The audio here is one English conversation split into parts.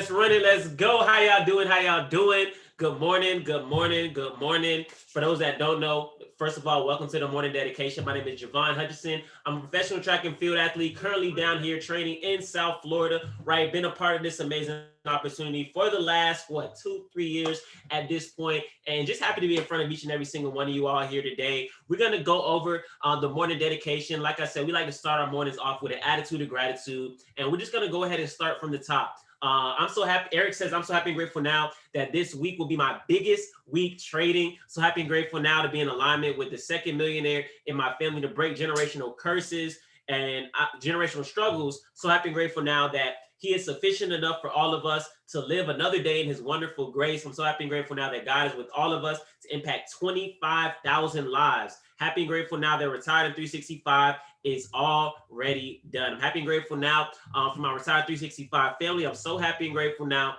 let's run it. Let's go. How y'all doing? How y'all doing? Good morning. Good morning. Good morning. For those that don't know, first of all, welcome to the morning dedication. My name is Javon Hutchison. I'm a professional track and field athlete, currently down here training in South Florida. Right, been a part of this amazing opportunity for the last 2-3 years at this point, and just happy to be in front of each and every single one of you all here today. We're gonna go over the morning dedication. Like I said, we like to start our mornings off with an attitude of gratitude, and we're just gonna go ahead and start from the top. I'm so happy. Eric says, I'm so happy and grateful now that this week will be my biggest week trading. So happy and grateful now to be in alignment with the second millionaire in my family to break generational curses and generational struggles. So happy and grateful now that he is sufficient enough for all of us to live another day in his wonderful grace. I'm so happy and grateful now that God is with all of us to impact 25,000 lives. Happy and grateful now that Retired in 365 is already done. I'm happy and grateful now for my Retired 365 family. I'm so happy and grateful now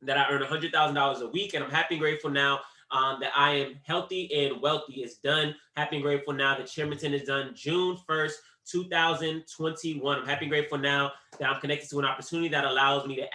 that I earn $100,000 a week, and I'm happy and grateful now that I am healthy and wealthy. It's done. Happy and grateful now that Chairmanton is done June 1st, 2021. I'm happy and grateful now that I'm connected to an opportunity that allows me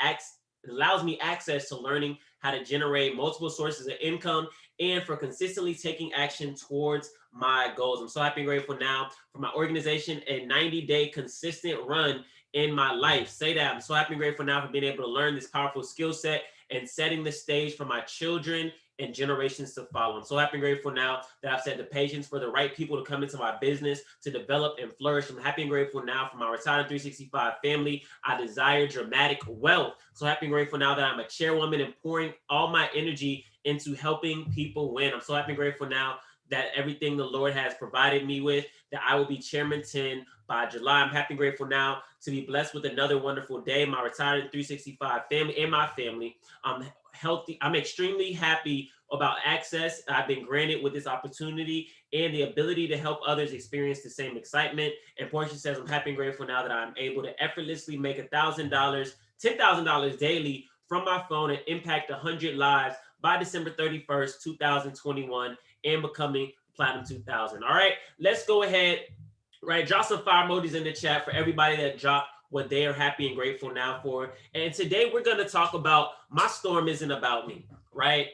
access to learning how to generate multiple sources of income and for consistently taking action towards my goals. I'm so happy and grateful now for my organization, a 90-day consistent run in my life. Say that. I'm so happy and grateful now for being able to learn this powerful skill set and setting the stage for my children and generations to follow. I'm so happy and grateful now that I've set the patience for the right people to come into my business to develop and flourish. I'm happy and grateful now for my Retired 365 family. I desire dramatic wealth. So happy and grateful now that I'm a chairwoman and pouring all my energy into helping people win. I'm so happy and grateful now that everything the Lord has provided me with, that I will be Chairman 10 by July. I'm happy and grateful now to be blessed with another wonderful day. My Retired 365 family and my family. I'm healthy. I'm extremely happy about access I've been granted with this opportunity and the ability to help others experience the same excitement. And Portia says, I'm happy and grateful now that I'm able to effortlessly make $1,000, $10,000 daily from my phone and impact 100 lives by December 31st, 2021, and becoming Platinum 2000. All right, let's go ahead. Right, drop some fire emojis in the chat for everybody that dropped what they are happy and grateful now for. And today we're going to talk about my storm isn't about me, right?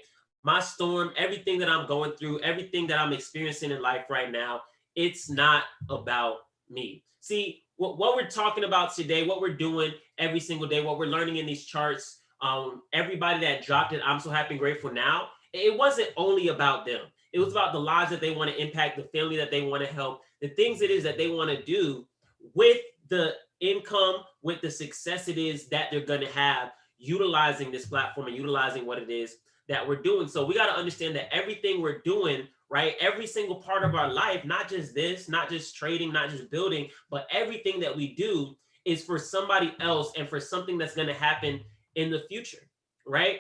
My storm, everything that I'm going through, everything that I'm experiencing in life right now, it's not about me. See, what we're talking about today, what we're doing every single day, what we're learning in these charts, everybody that dropped it, I'm so happy and grateful now. It wasn't only about them. It was about the lives that they want to impact, the family that they want to help, the things it is that they want to do with the income, with the success it is that they're going to have utilizing this platform and utilizing what it is that we're doing. So we got to understand that everything we're doing, right? Every single part of our life, not just this, not just trading, not just building, but everything that we do is for somebody else and for something that's going to happen in the future, right?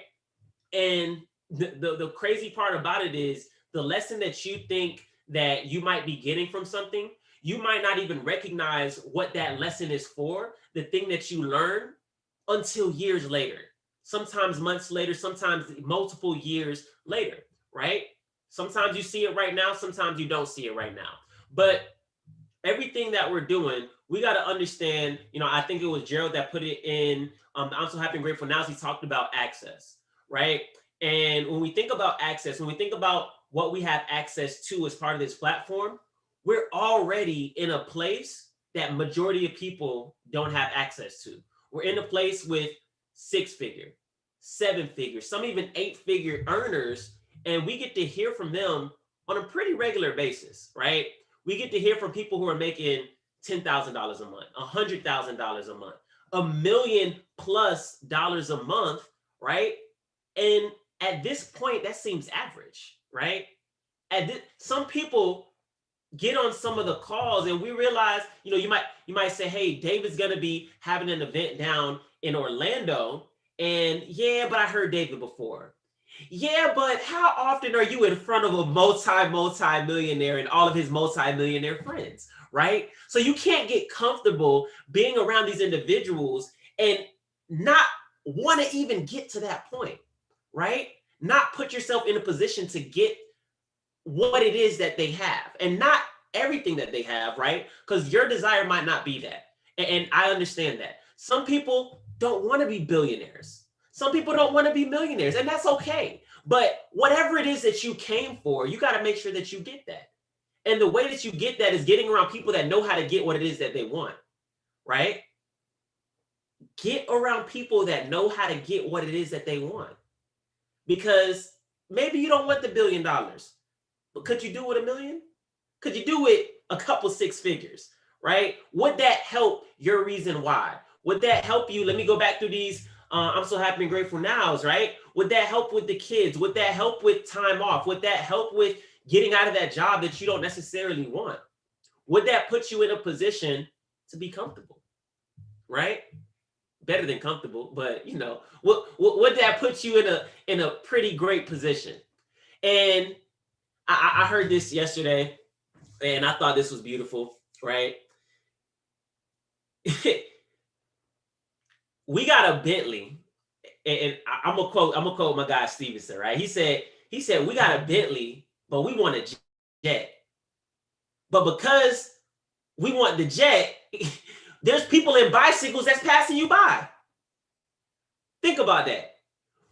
And the crazy part about it is the lesson that you think that you might be getting from something, you might not even recognize what that lesson is for, the thing that you learn, until years later, sometimes months later, sometimes multiple years later, right? Sometimes you see it right now, sometimes you don't see it right now. But everything that we're doing, we got to understand, I think it was Gerald that put it in, I'm so happy and grateful now, he talked about access, right? And when we think about access, when we think about what we have access to as part of this platform, we're already in a place that majority of people don't have access to. We're in a place with 6-figure, 7-figure, some even 8-figure earners, and we get to hear from them on a pretty regular basis, right? We get to hear from people who are making $10,000 a month, $100,000 a month, $1 million+ a month, right? And at this point, that seems average, right? Some people get on some of the calls and we realize, you might say, hey, David's gonna be having an event down in Orlando, and yeah, but I heard David before. Yeah, but how often are you in front of a multi-millionaire and all of his multi-millionaire friends, right? So you can't get comfortable being around these individuals and not want to even get to that point, right? Not put yourself in a position to get what it is that they have, and not everything that they have, right? Because your desire might not be that. And I understand that. Some people don't want to be billionaires. Some people don't want to be millionaires, and that's okay. But whatever it is that you came for, you got to make sure that you get that. And the way that you get that is getting around people that know how to get what it is that they want, right? Get around people that know how to get what it is that they want. Because maybe you don't want the $1 billion, but could you do it $1 million? Could you do it a couple six figures, right? Would that help your reason why? Would that help you? Let me go back through these I'm so happy and grateful nows, right? Would that help with the kids? Would that help with time off? Would that help with getting out of that job that you don't necessarily want? Would that put you in a position to be comfortable, right? Better than comfortable, but you know, would that put you in a pretty great position? And I heard this yesterday, and I thought this was beautiful, right? We got a Bentley, and I'm gonna quote my guy Stevenson, right? He said we got a Bentley, but we want a jet. But because we want the jet, there's people in bicycles that's passing you by. Think about that.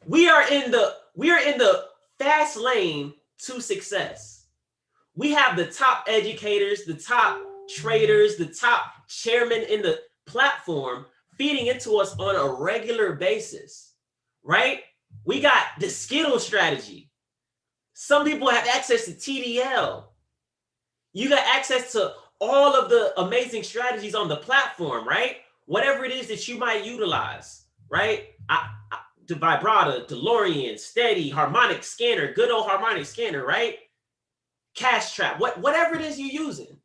We are in the fast lane to success. We have the top educators, the top traders, the top chairmen in the platform feeding into us on a regular basis, right? We got the Skittle strategy. Some people have access to TDL. You got access to all of the amazing strategies on the platform, right? Whatever it is that you might utilize, right? The Vibrata, DeLorean, Steady, Harmonic Scanner, good old Harmonic Scanner, right? Cash Trap, whatever it is you're using.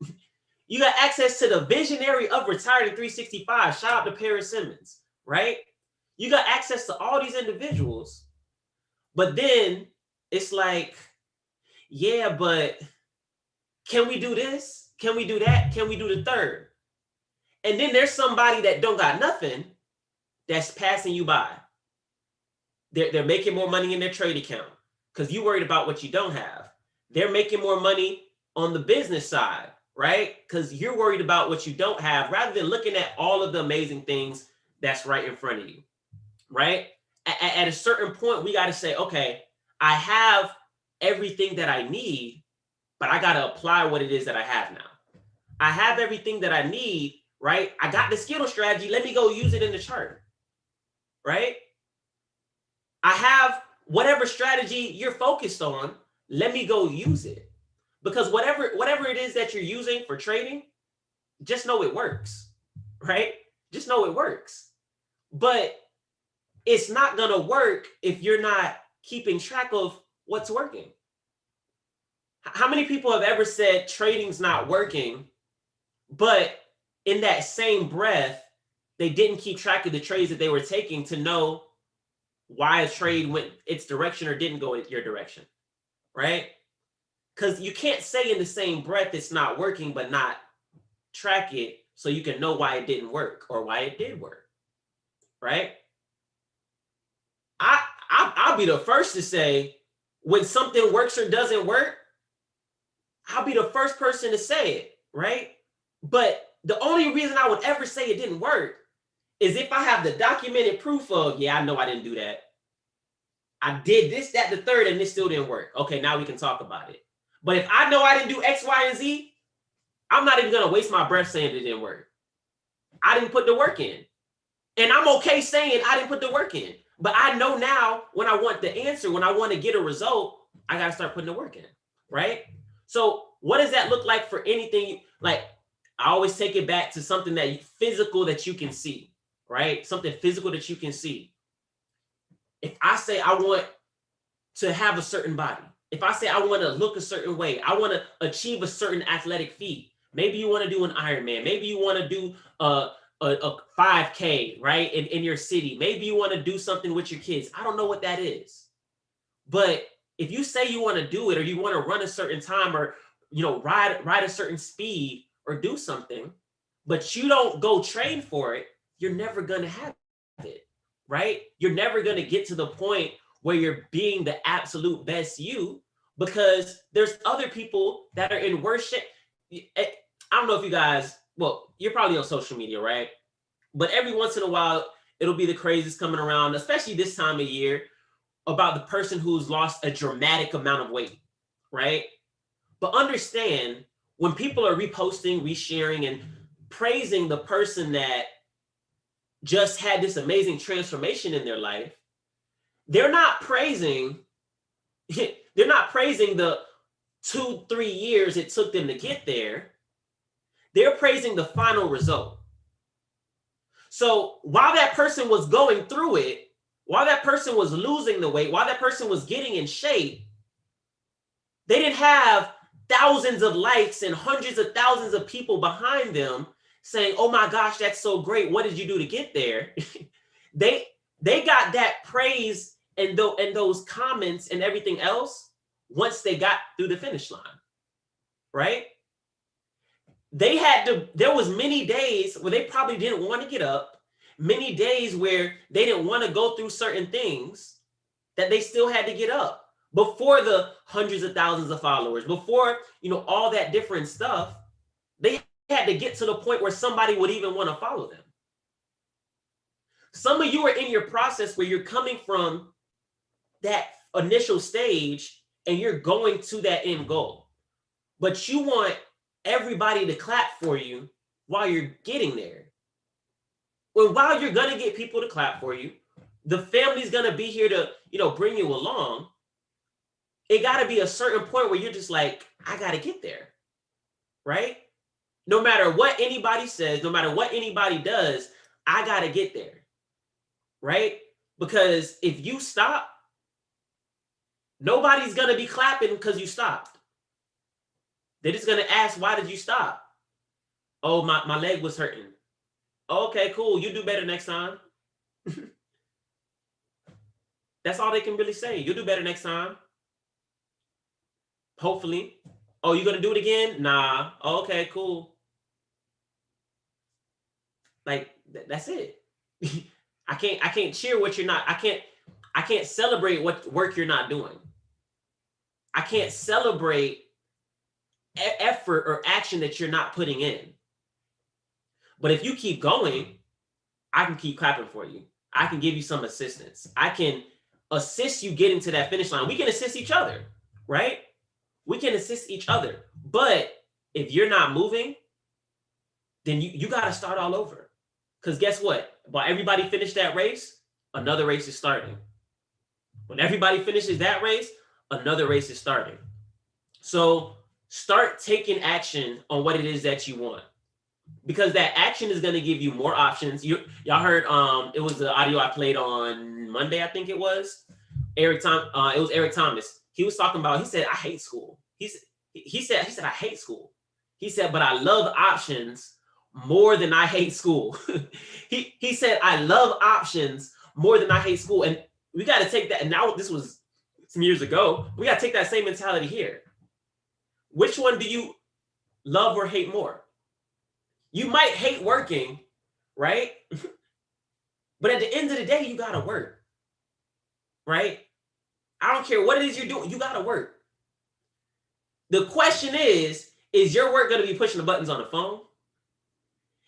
You got access to the visionary of Retired in 365. Shout out to Paris Simmons, right? You got access to all these individuals. But then it's like, yeah, but can we do this? Can we do that? Can we do the third? And then there's somebody that don't got nothing that's passing you by. They're making more money in their trade account because you worried about what you don't have. They're making more money on the business side, right? Because you're worried about what you don't have rather than looking at all of the amazing things that's right in front of you, right? At a certain point, we got to say, okay, I have everything that I need, but I got to apply what it is that I have now. I have everything that I need, right? I got the Skittle strategy. Let me go use it in the chart, right? I have whatever strategy you're focused on. Let me go use it. Because whatever it is that you're using for trading, just know it works, right? Just know it works. But it's not going to work if you're not keeping track of what's working. How many people have ever said trading's not working, but in that same breath, they didn't keep track of the trades that they were taking to know why a trade went its direction or didn't go in your direction, right? Because you can't say in the same breath it's not working, but not track it so you can know why it didn't work or why it did work, right? I'll be the first to say when something works or doesn't work, I'll be the first person to say it, right? But the only reason I would ever say it didn't work is if I have the documented proof of, yeah, I know I didn't do that. I did this, that, the third, and this still didn't work. Okay, now we can talk about it. But if I know I didn't do X, Y, and Z, I'm not even going to waste my breath saying it didn't work. I didn't put the work in. And I'm okay saying I didn't put the work in. But I know now when I want the answer, when I want to get a result, I got to start putting the work in, right? So what does that look like for anything? Like, I always take it back to something physical that you can see, right? Something physical that you can see. If I say I want to have a certain body, if I say I want to look a certain way, I want to achieve a certain athletic feat. Maybe you want to do an Ironman. Maybe you want to do a 5K, right? In your city. Maybe you want to do something with your kids. I don't know what that is. But if you say you want to do it or you want to run a certain time or, you know, ride a certain speed or do something, but you don't go train for it, you're never going to have it, right? You're never going to get to the point where you're being the absolute best you because there's other people that are in worse shape. I don't know if you guys, well, you're probably on social media, right? But every once in a while, it'll be the craziest coming around, especially this time of year, about the person who's lost a dramatic amount of weight, right? But understand, when people are reposting, resharing, and praising the person that just had this amazing transformation in their life, they're not praising the 2-3 years it took them to get there. They're praising the final result. So while that person was going through it, while that person was losing the weight, while that person was getting in shape, they didn't have thousands of likes and hundreds of thousands of people behind them saying, oh my gosh, that's so great. What did you do to get there? they got that praise and those comments and everything else once they got through the finish line, right? There was many days where they probably didn't want to get up, many days where they didn't want to go through certain things that they still had to get up before the hundreds of thousands of followers, before, all that different stuff. They had to get to the point where somebody would even want to follow them. Some of you are in your process where you're coming from that initial stage and you're going to that end goal, but you want everybody to clap for you while you're getting there. Well, while you're going to get people to clap for you, the family's going to be here to, bring you along. It got to be a certain point where you're just like, I got to get there, right? No matter what anybody says, no matter what anybody does, I got to get there, right? Because if you stop, nobody's going to be clapping because you stopped. They're just going to ask, why did you stop? Oh, my leg was hurting. Okay, cool. You do better next time. That's all they can really say. You'll do better next time. Hopefully. Oh, you gonna do it again? Nah. Okay, cool. Like that's it. I can't cheer what you're not. I can't celebrate what work you're not doing. I can't celebrate effort or action that you're not putting in. But if you keep going, I can keep clapping for you. I can give you some assistance. I can assist you getting to that finish line. We can assist each other, right? We can assist each other. But if you're not moving, then you got to start all over. Because guess what? While everybody finished that race, another race is starting. When everybody finishes that race, another race is starting. So start taking action on what it is that you want. Because that action is going to give you more options. Y'all heard it was the audio I played on Monday, I think it was. It was Eric Thomas. He was talking about, he said, I hate school. He said, I hate school. He said, but I love options more than I hate school. he said, I love options more than I hate school. And we got to take that. And now this was some years ago. We got to take that same mentality here. Which one do you love or hate more? You might hate working, right? But at the end of the day, you got to work, right? I don't care what it is you're doing. You got to work. The question is your work going to be pushing the buttons on the phone,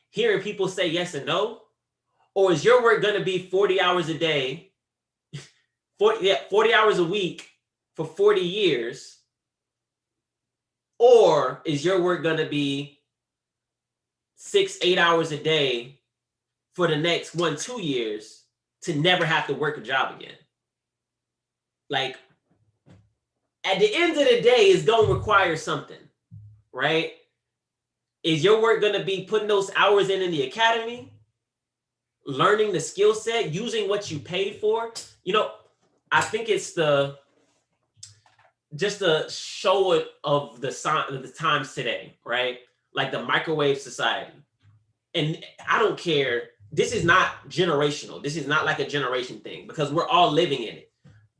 hearing people say yes and no? Or is your work going to be 40 hours a day, 40 hours a week for 40 years? Or is your work going to be 6-8 hours a day for the next 1-2 years to never have to work a job again? Like, at the end of the day, it's going to require something, right? Is your work going to be putting those hours in the academy, learning the skill set, using what you paid for? I think it's just the show of the times today, right? Like the microwave society. And I don't care. This is not generational. This is not like a generation thing because we're all living in it.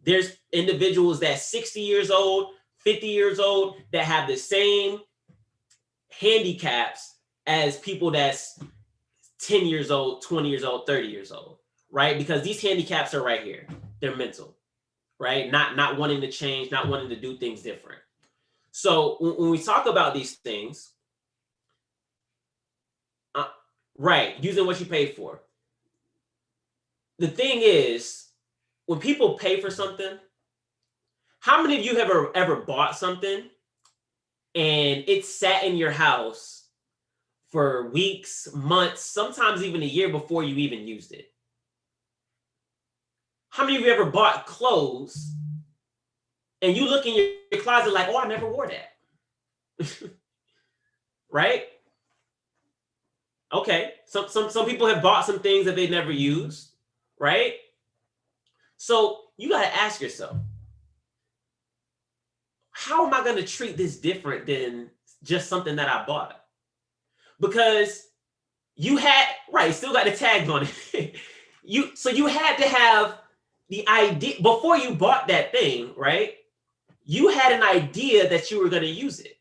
There's individuals that's 60 years old, 50 years old that have the same handicaps as people that's 10 years old, 20 years old, 30 years old, right? Because these handicaps are right here. They're mental, right? Not wanting to change, not wanting to do things different. So when we talk about these things, right, using what you paid for. the thing is, when people pay for something, how many of you have ever bought something and it sat in your house for weeks, months, sometimes even a year before you even used it? How many of you ever bought clothes and you look in your closet like, oh, I never wore that? Right? Okay. Some people have bought some things that they never used, right? So you got to ask yourself, how am I going to treat this different than just something that I bought? Because you had, right, still got the tag on it. So you had to have the idea before you bought that thing, right? You had an idea that you were going to use it.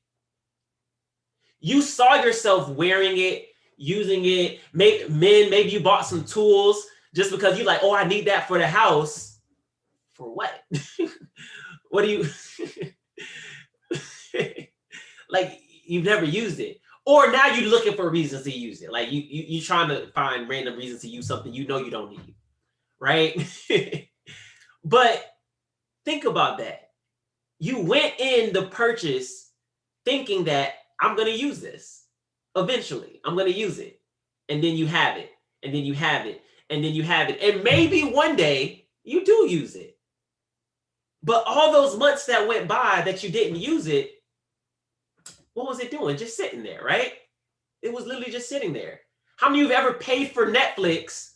You saw yourself wearing it, using it. Maybe you bought some tools just because you're like, oh, I need that for the house. For what? What do you like? You've never used it, or now you're looking for reasons to use it. Like you trying to find random reasons to use something you know you don't need, right? But think about that. You went in the purchase thinking that I'm going to use this. Eventually, I'm going to use it. And then you have it. And then you have it. And then you have it. And maybe one day you do use it. But all those months that went by that you didn't use it, what was it doing? Just sitting there, right? It was literally just sitting there. How many of you have ever paid for Netflix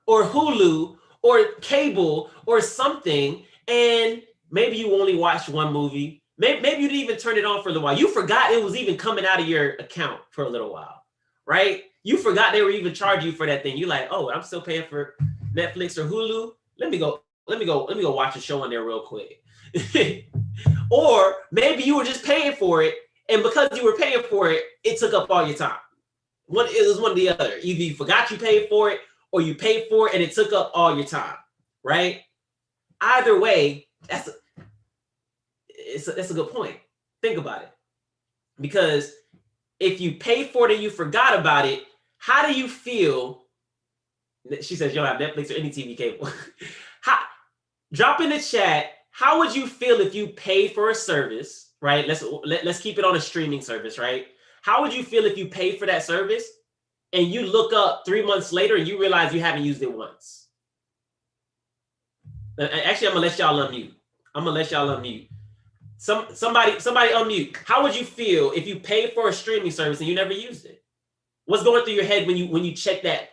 or Hulu or cable or something, and maybe you only watched one movie? Maybe you didn't even turn it on for a little while. You forgot it was even coming out of your account for a little while, right? You forgot they were even charging you for that thing. You're like, oh, I'm still paying for Netflix or Hulu. Let me go watch a show on there real quick. Or maybe you were just paying for it, and because you were paying for it, it took up all your time. It was one or the other. Either you forgot you paid for it, or you paid for it and it took up all your time, right? Either way, that's a good point. Think about it. Because if you paid for it and you forgot about it, how do you feel? She says you don't have Netflix or any TV cable. Drop in the chat, how would you feel if you paid for a service, right? Let's keep it on a streaming service, right? How would you feel if you paid for that service and you look up 3 months later and you realize you haven't used it once? Actually, I'm gonna let y'all unmute. Somebody unmute. How would you feel if you paid for a streaming service and you never used it? What's going through your head when you check that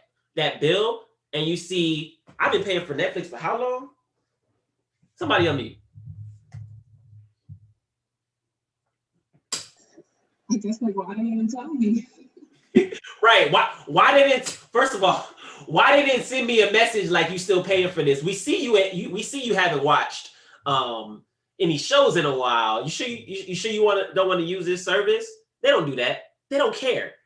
bill and you see, I've been paying for Netflix for how long? Somebody unmute. I guess like, why didn't even tell me? Right. Why didn't, first of all, why didn't send me a message like you still paying for this? We see you haven't watched any shows in a while. You sure you don't want to use this service? They don't do that. They don't care.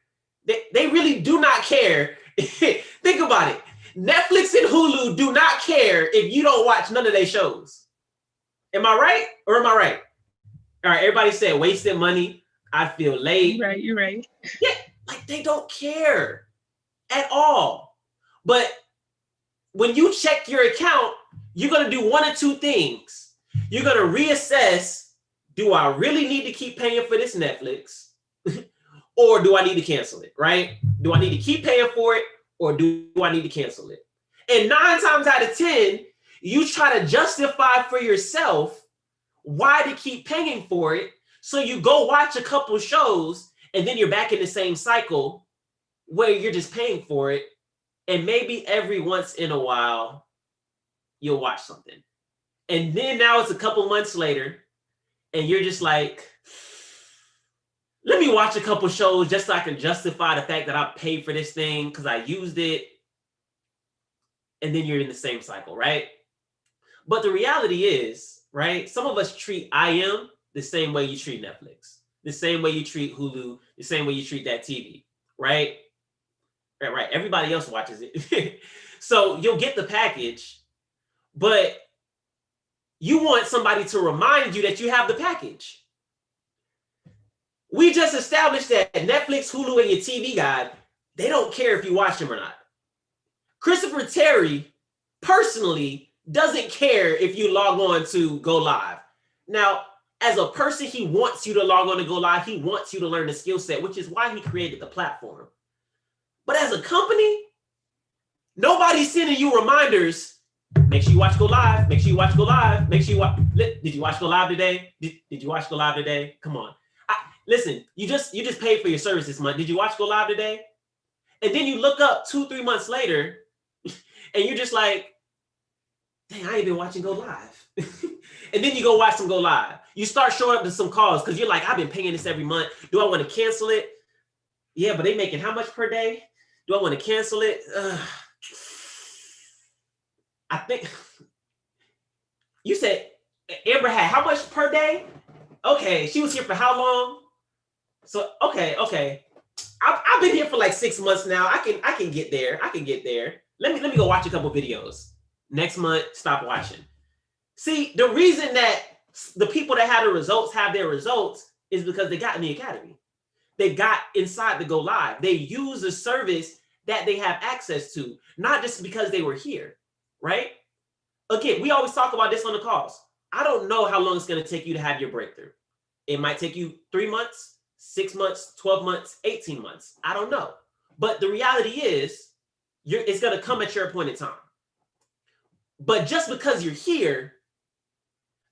They really do not care. Think about it. Netflix and Hulu do not care if you don't watch none of their shows. Am I right or am I right? All right, everybody said wasted money. I feel late. You're right. Yeah, like they don't care at all. But when you check your account, you're going to do one or two things. You're going to reassess, do I really need to keep paying for this Netflix? Or do I need to cancel it, right? Do I need to keep paying for it or do I need to cancel it? And 9 times out of 10, you try to justify for yourself why to keep paying for it. So you go watch a couple shows and then you're back in the same cycle where you're just paying for it. And maybe every once in a while, you'll watch something. And then now it's a couple months later and you're just like, let me watch a couple shows just so I can justify the fact that I paid for this thing because I used it. And then you're in the same cycle, right? But the reality is, right, some of us treat IM the same way you treat Netflix, the same way you treat Hulu, the same way you treat that TV, right? Right. Everybody else watches it. So you'll get the package, but you want somebody to remind you that you have the package. We just established that Netflix, Hulu, and your TV guide, they don't care if you watch them or not. Christopher Terry personally doesn't care if you log on to go live. Now, as a person, he wants you to log on to go live. He wants you to learn the skill set, which is why he created the platform. But as a company, nobody's sending you reminders. Make sure you watch go live. Make sure you watch go live. Make sure you watch. Did you watch go live today? Did you watch go live today? Come on. Listen, you just paid for your service this month. Did you watch go live today? And then you look up 2-3 months later, and you're just like, dang, I ain't been watching go live. And then you go watch some go live. You start showing up to some calls because you're like, I've been paying this every month. Do I want to cancel it? Yeah, but they making how much per day? Do I want to cancel it? I think you said Amber had how much per day? Okay, she was here for how long? So okay. I've been here for like 6 months now. I can get there. Let me go watch a couple videos. Next month, stop watching. See, the reason that the people that have the results have their results is because they got in the academy. They got inside the go live. They use the service that they have access to, not just because they were here, right? Again, we always talk about this on the calls. I don't know how long it's going to take you to have your breakthrough. It might take you 3 months, 6 months, 12 months, 18 months. I don't know. But the reality is, it's going to come at your appointed time. But just because you're here,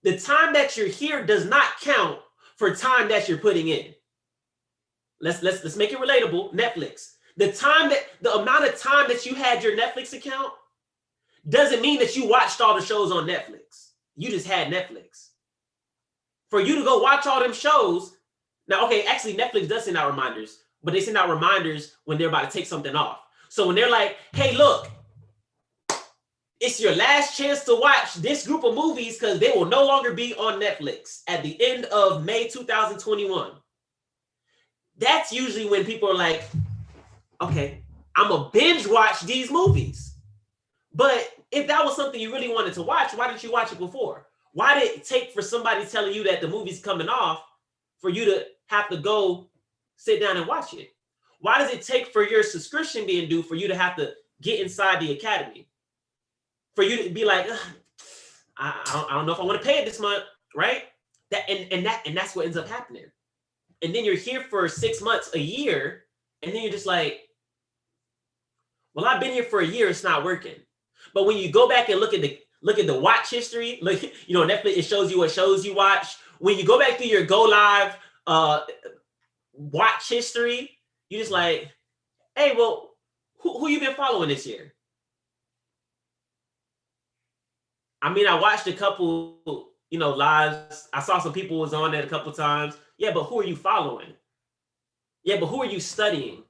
the time that you're here does not count for time that you're putting in. Let's make it relatable. Netflix. The amount of time that you had your Netflix account doesn't mean that you watched all the shows on Netflix. You just had Netflix. For you to go watch all them shows, now, okay, actually Netflix does send out reminders, but they send out reminders when they're about to take something off. So when they're like, hey, look, it's your last chance to watch this group of movies because they will no longer be on Netflix at the end of May 2021. That's usually when people are like, okay, I'm going to binge watch these movies. But if that was something you really wanted to watch, why didn't you watch it before? Why did it take for somebody telling you that the movie's coming off for you to have to go sit down and watch it? Why does it take for your subscription being due for you to have to get inside the academy? For you to be like, I don't know if I want to pay it this month, right? And that's what ends up happening. And then you're here for 6 months, a year, and then you're just like, well, I've been here for a year, it's not working. But when you go back and look at the watch history, Netflix, it shows you what shows you watch. When you go back through your go live watch history, you're just like, hey, well, who you been following this year? I mean, I watched a couple, lives. I saw some people was on there a couple times. Yeah, but who are you following? Yeah, but who are you studying?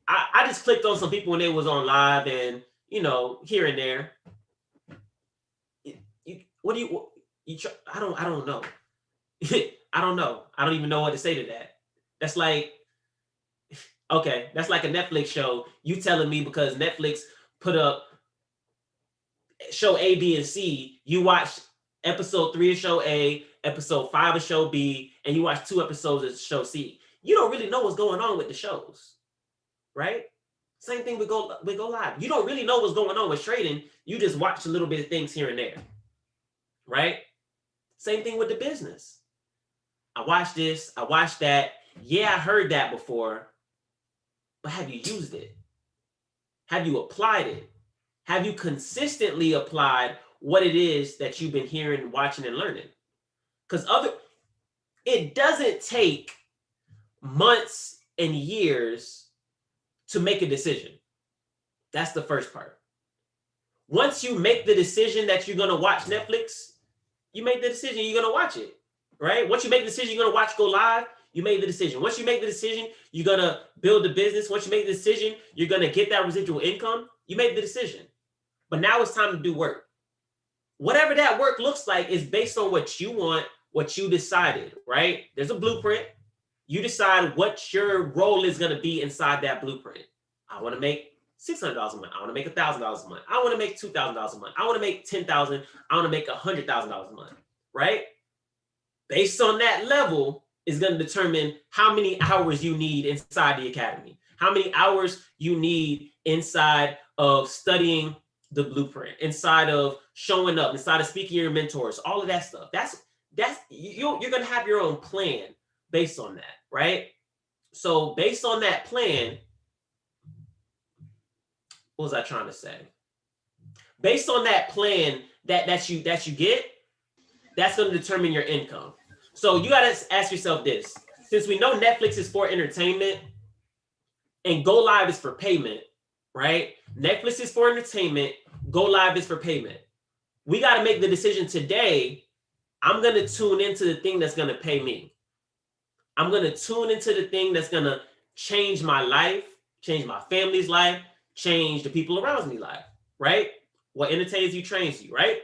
I just clicked on some people when they was on live and, here and there. I don't know. I don't know. I don't even know what to say to that. That's like, okay, that's like a Netflix show. You telling me because Netflix put up show A, B, and C, you watch episode 3 of show A, episode 5 of show B, and you watch 2 episodes of show C. You don't really know what's going on with the shows, right? Same thing with go live. You don't really know what's going on with trading. You just watch a little bit of things here and there, right? Same thing with the business. I watched this, I watched that. Yeah, I heard that before, but have you used it? Have you applied it? Have you consistently applied what it is that you've been hearing, watching, and learning? Because it doesn't take months and years to make a decision. That's the first part. Once you make the decision that you're going to watch Netflix, you make the decision, you're going to watch it, right? Once you make the decision, you're going to watch go live, you made the decision. Once you make the decision, you're going to build the business. Once you make the decision, you're going to get that residual income. You made the decision. But now it's time to do work. Whatever that work looks like is based on what you want, what you decided, right? There's a blueprint. You decide what your role is going to be inside that blueprint. I want to make $600 a month. I want to make $1,000 a month. I want to make $2,000 a month. I want to make $10,000. I want to make $100,000 a month, right? Based on that level is going to determine how many hours you need inside the academy, how many hours you need inside of studying the blueprint, inside of showing up, inside of speaking to your mentors, all of that stuff. You're gonna have your own plan based on that, right? So based on that plan, what was I trying to say? Based on that plan that you get, that's going to determine your income. So you got to ask yourself this: since we know Netflix is for entertainment and Go Live is for payment, right? Netflix is for entertainment, Go Live is for payment. We got to make the decision today. I'm going to tune into the thing that's going to pay me. I'm going to tune into the thing that's going to change my life, change my family's life, change the people around me life, right? What entertains you trains you, right?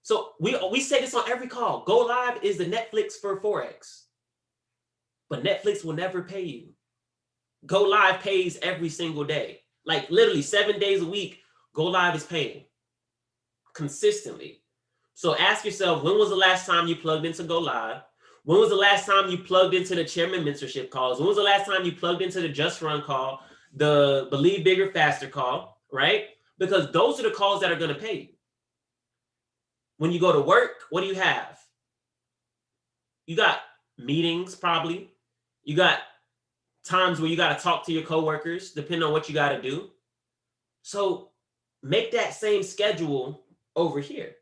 So we say this on every call. Go Live is the Netflix for Forex. But Netflix will never pay you. Go Live pays every single day. Like literally 7 days a week, Go Live is paying consistently. So ask yourself, when was the last time you plugged into Go Live? When was the last time you plugged into the chairman mentorship calls? When was the last time you plugged into the Just Run call, the Believe Bigger Faster call, right? Because those are the calls that are going to pay you. When you go to work, what do you have? You got meetings, probably. You got times where you got to talk to your coworkers, depending on what you got to do. So make that same schedule over here.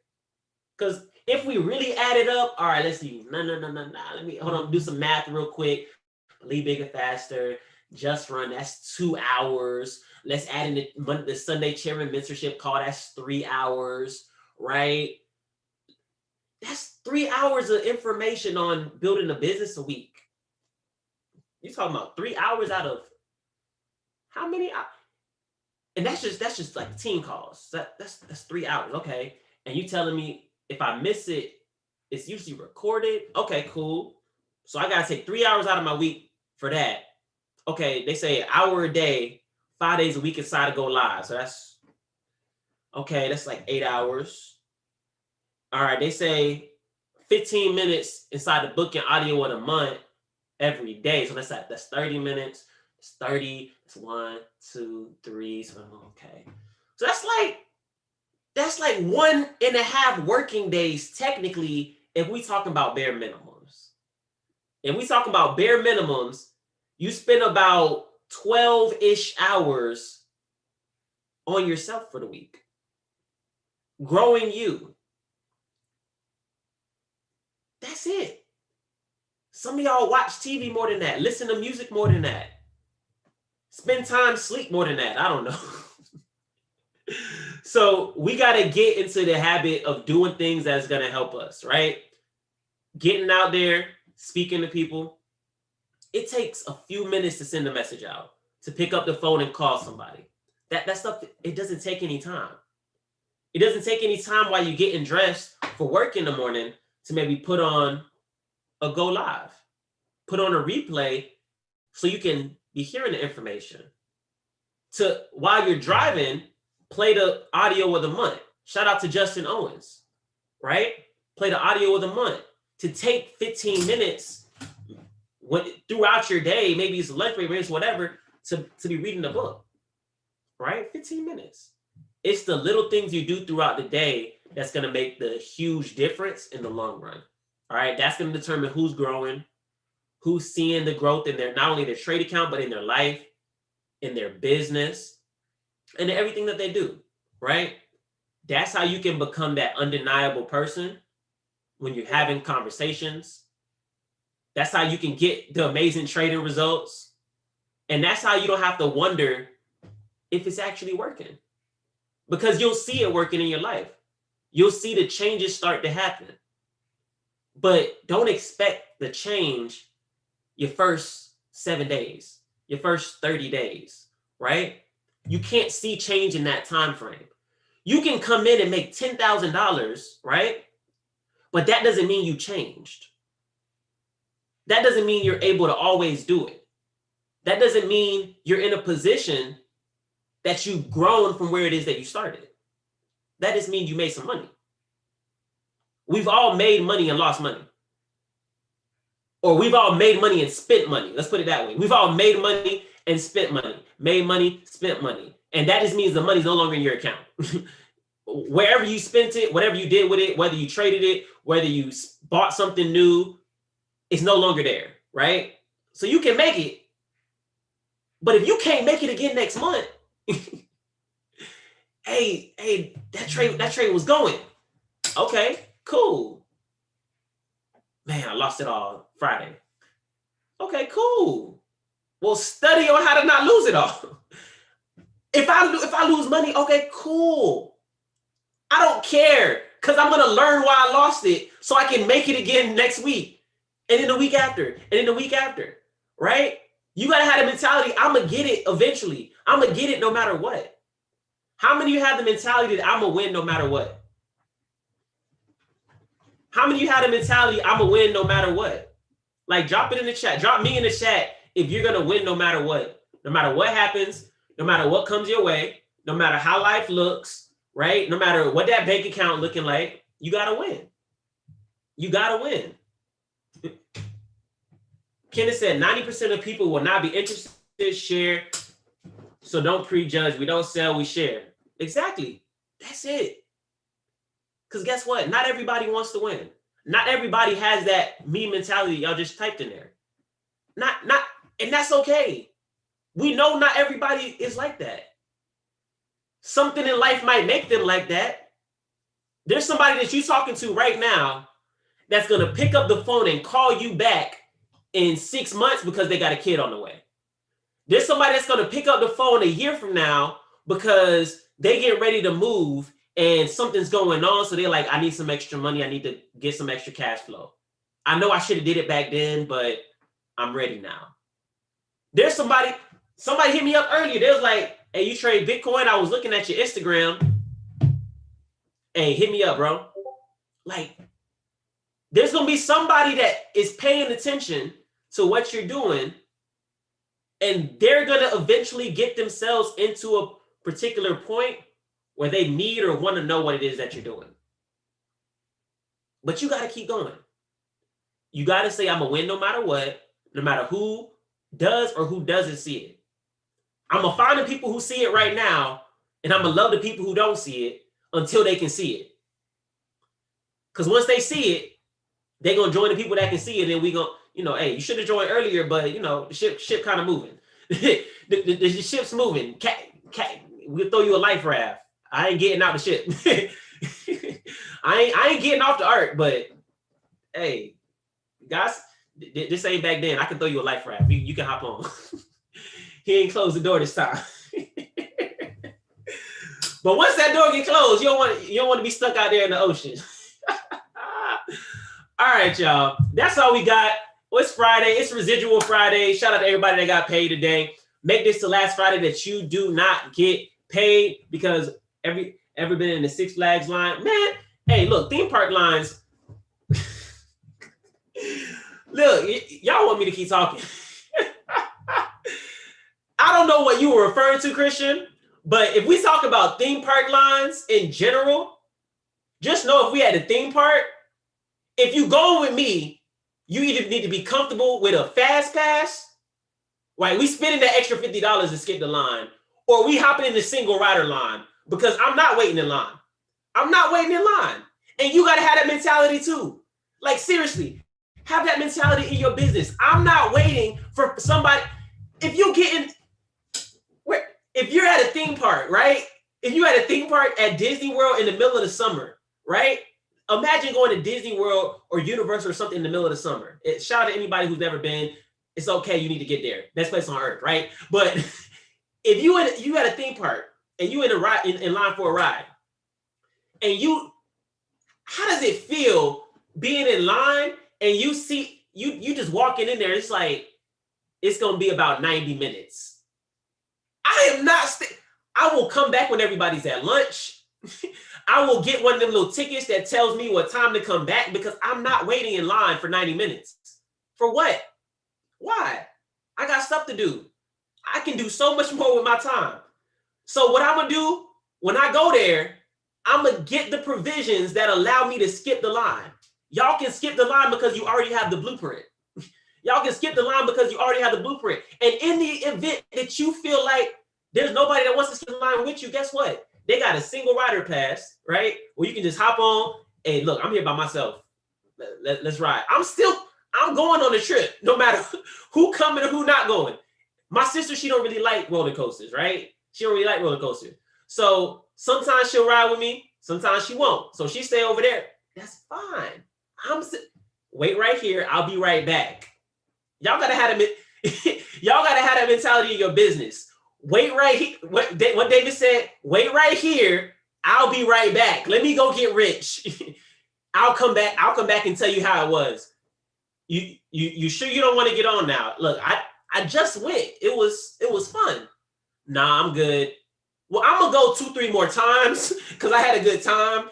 Because if we really add it up, all right, let's see. No. Let me, hold on, do some math real quick. Believe Bigger Faster, Just Run, that's 2 hours. Let's add in the Sunday Chairman Mentorship call, that's 3 hours, right? That's 3 hours of information on building a business a week. You're talking about 3 hours out of how many? And that's just like team calls. That's 3 hours, okay? And you telling me if I miss it, it's usually recorded. Okay, cool. So I gotta take 3 hours out of my week for that. Okay, they say an hour a day, 5 days a week inside of Go Live. So that's like 8 hours. All right, they say 15 minutes inside the booking audio in a month every day. So that's 30 minutes. It's 30. It's 1, 2, 3. So okay. So that's like 1.5 working days, technically, if we talking about bare minimums. If we talking about bare minimums, you spend about 12-ish hours on yourself for the week. Growing you. That's it. Some of y'all watch TV more than that. Listen to music more than that. Spend time, sleep more than that. I don't know. So we got to get into the habit of doing things that's going to help us, right? Getting out there, speaking to people. It takes a few minutes to send a message out, to pick up the phone and call somebody. That stuff, it doesn't take any time. It doesn't take any time while you're getting dressed for work in the morning to maybe put on a Go Live, put on a replay so you can be hearing the information. To while you're driving, play the audio of the month. Shout out to Justin Owens, right? Play the audio of the month. To take 15 minutes throughout your day, maybe it's lunch break, maybe it's whatever, to be reading the book, right? 15 minutes. It's the little things you do throughout the day that's going to make the huge difference in the long run. All right, that's going to determine who's growing, who's seeing the growth in not only their trade account, but in their life, in their business, and everything that they do, right? That's how you can become that undeniable person when you're having conversations. That's how you can get the amazing trading results. And that's how you don't have to wonder if it's actually working. Because you'll see it working in your life. You'll see the changes start to happen. But don't expect the change your first 7 days, your first 30 days, right? You can't see change in that time frame. You can come in and make $10,000, right? But that doesn't mean you changed. That doesn't mean you're able to always do it. That doesn't mean you're in a position that you've grown from where it is that you started. That just means you made some money. We've all made money and lost money. Or we've all made money and spent money. Let's put it that way. We've all made money and spent money. Made money, spent money. And that just means the money's no longer in your account. Wherever you spent it, whatever you did with it, whether you traded it, whether you bought something new, it's no longer there, right? So you can make it. But if you can't make it again next month, hey, that trade was going. Okay, cool. Man, I lost it all Friday. Okay, cool. Well, study on how to not lose it all. If I lose money, okay, cool. I don't care, because I'm gonna learn why I lost it so I can make it again next week, and then the week after, and then the week after, right? You gotta have the mentality, I'm gonna get it eventually. I'm gonna get it no matter what. How many of you have the mentality that I'm gonna win no matter what? How many of you have the mentality I'm gonna win no matter what? Like, drop it in the chat. Drop me in the chat if you're gonna win no matter what. No matter what happens, no matter what comes your way, no matter how life looks, right? No matter what that bank account looking like, you gotta win. You gotta win. Kenneth said 90% of people will not be interested, share. So don't prejudge. We don't sell, we share. Exactly. That's it. Because guess what? Not everybody wants to win. Not everybody has that me mentality y'all just typed in there. And that's okay. We know not everybody is like that. Something in life might make them like that. There's somebody that you're talking to right now that's going to pick up the phone and call you back in 6 months because they got a kid on the way. There's somebody that's going to pick up the phone a year from now because they get ready to move and something's going on. So they're like, I need some extra money. I need to get some extra cash flow. I know I should have did it back then, but I'm ready now. There's somebody hit me up earlier. They was like, hey, you trade Bitcoin? I was looking at your Instagram. Hey, hit me up, bro. Like, there's going to be somebody that is paying attention to what you're doing, and they're going to eventually get themselves into a particular point where they need or want to know what it is that you're doing. But you got to keep going. You got to say, I'm going to win no matter what, no matter who does or who doesn't see it. I'm going to find the people who see it right now, and I'm going to love the people who don't see it until they can see it. Because once they see it, they're going to join the people that can see it, and we going to, hey, you should have joined earlier, but, the ship kind of moving. the ship's moving. We'll throw you a life raft. I ain't getting out the ship. I ain't getting off the ark, but, hey, guys, this ain't back then. I can throw you a life raft. You can hop on. He ain't closed the door this time. But once that door get closed, you don't want to be stuck out there in the ocean. All right, y'all. That's all we got. Well, it's Friday. It's Residual Friday. Shout out to everybody that got paid today. Make this the last Friday that you do not get paid, because ever been in the Six Flags line? Man, hey, look, theme park lines. Look, y'all want me to keep talking. I don't know what you were referring to, Christian, but if we talk about theme park lines in general, just know if we had a theme park, if you go with me, you either need to be comfortable with a fast pass, right? We spending that extra $50 to skip the line, or we hopping in the single rider line, because I'm not waiting in line. I'm not waiting in line. And you got to have that mentality too. Like, seriously, have that mentality in your business. I'm not waiting for somebody. If you're at a theme park, right? If you're at a theme park at Disney World in the middle of the summer, right? Imagine going to Disney World or Universal or something in the middle of the summer. Shout out to anybody who's never been. It's okay. You need to get there. Best place on earth, right? But if you at a theme park and you in line for a ride, and how does it feel being in line and you see you just walking in there? It's like it's gonna be about 90 minutes. I will come back when everybody's at lunch. I will get one of them little tickets that tells me what time to come back, because I'm not waiting in line for 90 minutes. For what? Why? I got stuff to do. I can do so much more with my time. So what I'm going to do when I go there, I'm going to get the provisions that allow me to skip the line. Y'all can skip the line because you already have the blueprint. Y'all can skip the line because you already have the blueprint. And in the event that you feel like there's nobody that wants to skip the line with you. Guess what? They got a single rider pass, right? Where you can just hop on. Hey, look, I'm here by myself. Let's ride. I'm going on the trip, no matter who coming or who not going. My sister, she don't really like roller coasters, right? She don't really like roller coasters. So sometimes she'll ride with me, sometimes she won't. So she stay over there. That's fine. Wait right here. I'll be right back. Y'all gotta have that mentality in your business. Wait right here. What David said, wait right here. I'll be right back. Let me go get rich. I'll come back and tell you how it was. You sure you don't want to get on now? Look, I just went. It was fun. Nah, I'm good. Well, I'm gonna go 2-3 more times because I had a good time.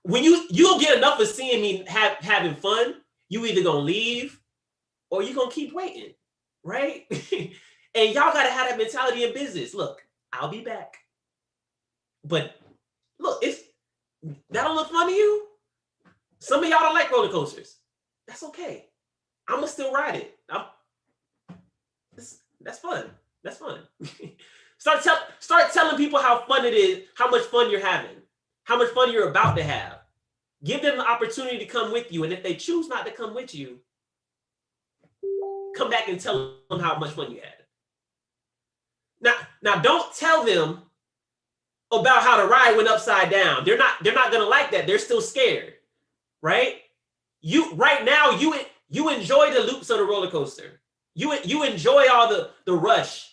When you'll get enough of seeing me having fun, you either gonna leave or you gonna keep waiting, right? And y'all gotta have that mentality in business. Look, I'll be back. But look, if that don't look fun to you, some of y'all don't like roller coasters. That's okay. I'm gonna still ride it. That's fun. That's fun. Start telling people how fun it is, how much fun you're having, how much fun you're about to have. Give them the opportunity to come with you. And if they choose not to come with you, come back and tell them how much fun you had. Now don't tell them about how the ride went upside down. They're not gonna like that. They're still scared, right? Right now you enjoy the loops of the roller coaster. You enjoy all the rush,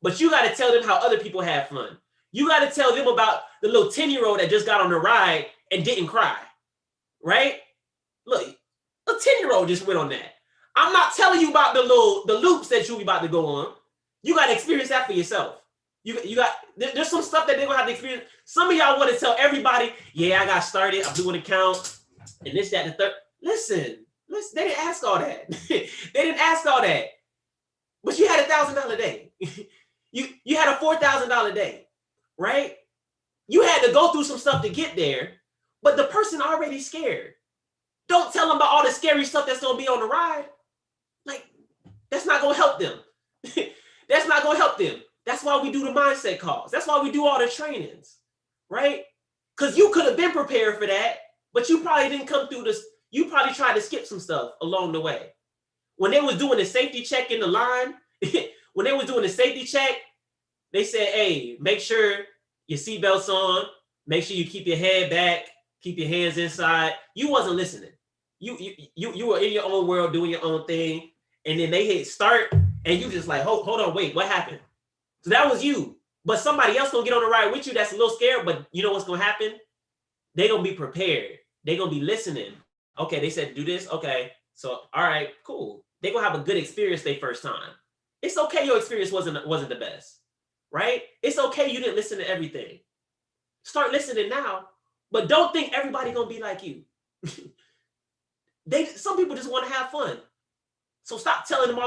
but you got to tell them how other people have fun. You got to tell them about the little 10-year-old that just got on the ride and didn't cry, right? Look, a 10-year-old just went on that. I'm not telling you about the loops that you'll be about to go on. You got to experience that for yourself. There's some stuff that they're gonna have to experience. Some of y'all want to tell everybody, yeah, I got started, I'm doing an account, and this, that, and the third. Listen, they didn't ask all that. They didn't ask all that. But you had $1,000 day. you had a $4,000 day, right? You had to go through some stuff to get there, but the person already scared. Don't tell them about all the scary stuff that's gonna be on the ride. Like, that's not gonna help them. That's not gonna help them. That's why we do the mindset calls. That's why we do all the trainings, right? Because you could have been prepared for that, but you probably didn't come through this. You probably tried to skip some stuff along the way. When they was doing the safety check in the line, when they was doing the safety check, they said, hey, make sure your seatbelt's on, make sure you keep your head back, keep your hands inside. You wasn't listening. You were in your own world doing your own thing, and then they hit start, and you just like, hold on, wait, what happened? So that was you. But somebody else gonna get on the ride with you that's a little scared, but you know what's gonna happen? They're gonna be prepared. They're gonna be listening. Okay, they said do this. Okay, so all right, cool. They're gonna have a good experience their first time. It's okay your experience wasn't the best, right? It's okay you didn't listen to everything. Start listening now, but don't think everybody gonna be like you. Some people just want to have fun. So stop telling them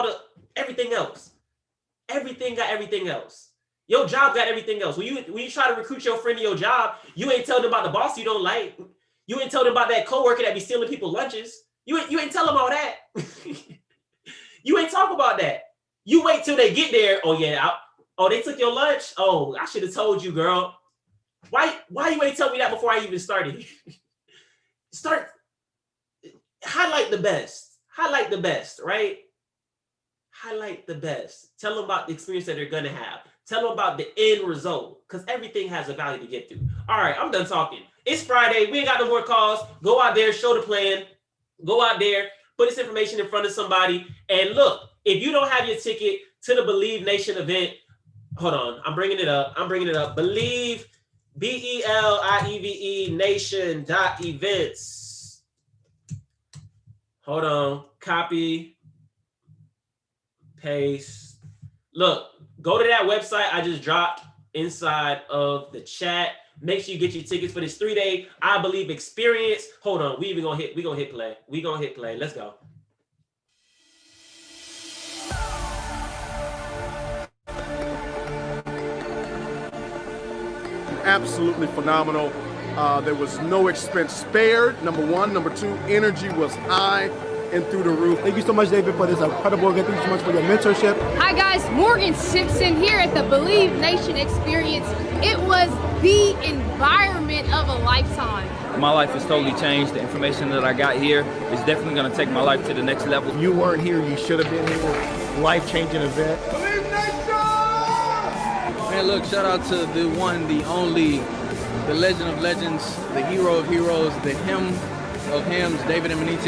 everything else. Everything got everything else. Your job got everything else. When you try to recruit your friend to your job, you ain't telling them about the boss you don't like. You ain't telling them about that coworker that be stealing people's lunches. You ain't tell them all that. You ain't talk about that. You wait till they get there. Oh yeah. They took your lunch. Oh, I should have told you, girl. Why you ain't tell me that before I even started? Highlight the best. Highlight the best, right? Highlight the best. Tell them about the experience that they're gonna have. Tell them about the end result, because everything has a value to get through. All right, I'm done talking. It's Friday. We ain't got no more calls. Go out there, show the plan. Go out there, put this information in front of somebody. And look, if you don't have your ticket to the Believe Nation event, hold on. I'm bringing it up. Believe, BELIEVE nation.events. Hold on. Copy. Paste. Look, go to that website I just dropped inside of the chat. Make sure you get your tickets for this 3-day I Believe experience. Hold on, we gonna hit play. We gonna hit play. Let's go. Absolutely phenomenal. There was no expense spared, number one. Number two, energy was high. and through the roof. Thank you so much, David, for this incredible event. Thank you so much for your mentorship. Hi guys, Morgan Simpson here at the Believe Nation Experience. It was the environment of a lifetime. My life has totally changed. The information that I got here is definitely going to take my life to the next level. If you weren't here, you should have been here. Life-changing event. Man, look, shout out to the one, the only, the legend of legends, the hero of heroes, the hymn of hymns, David Emanite.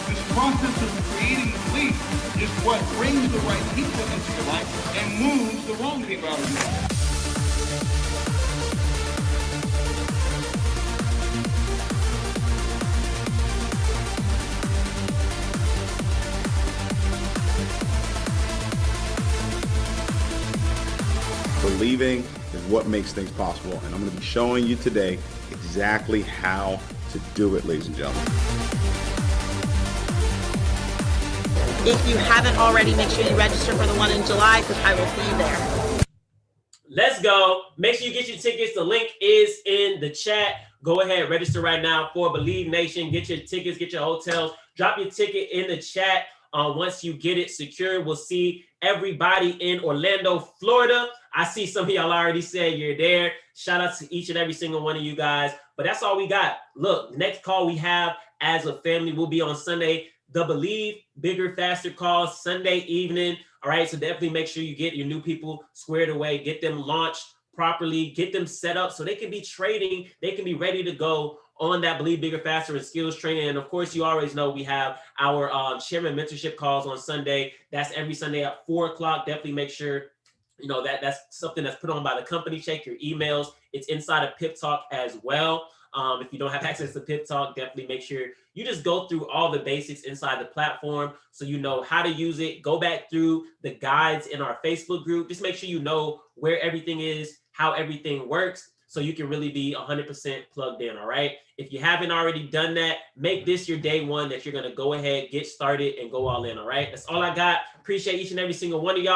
This process of creating the belief is what brings the right people into your life and moves the wrong people out of your life. Believing is what makes things possible, and I'm going to be showing you today exactly how to do it, ladies and gentlemen. If you haven't already, make sure you register for the one in July because I will see you there. Let's go. Make sure you get your tickets. The link is in the chat. Go ahead, register right now for Believe Nation. Get your tickets, get your hotels. Drop your ticket in the chat. Once you get it secured, we'll see everybody in Orlando, Florida. I see some of y'all already said you're there. Shout out to each and every single one of you guys. But that's all we got. Look, next call we have as a family will be on Sunday. The Believe Bigger, Faster call Sunday evening. All right, so definitely make sure you get your new people squared away, get them launched properly, get them set up so they can be trading, they can be ready to go on that Believe Bigger, Faster and skills training. And of course, you always know we have our chairman mentorship calls on Sunday. That's every Sunday at 4 o'clock. Definitely make sure, you know, that's something that's put on by the company. Check your emails. It's inside of Pip Talk as well. If you don't have access to Pip Talk, definitely make sure you just go through all the basics inside the platform so you know how to use it. Go back through the guides in our Facebook group. Just make sure you know where everything is, how everything works, so you can really be 100% plugged in, all right? If you haven't already done that, make this your day one that you're going to go ahead, get started, and go all in, all right? That's all I got. Appreciate each and every single one of y'all.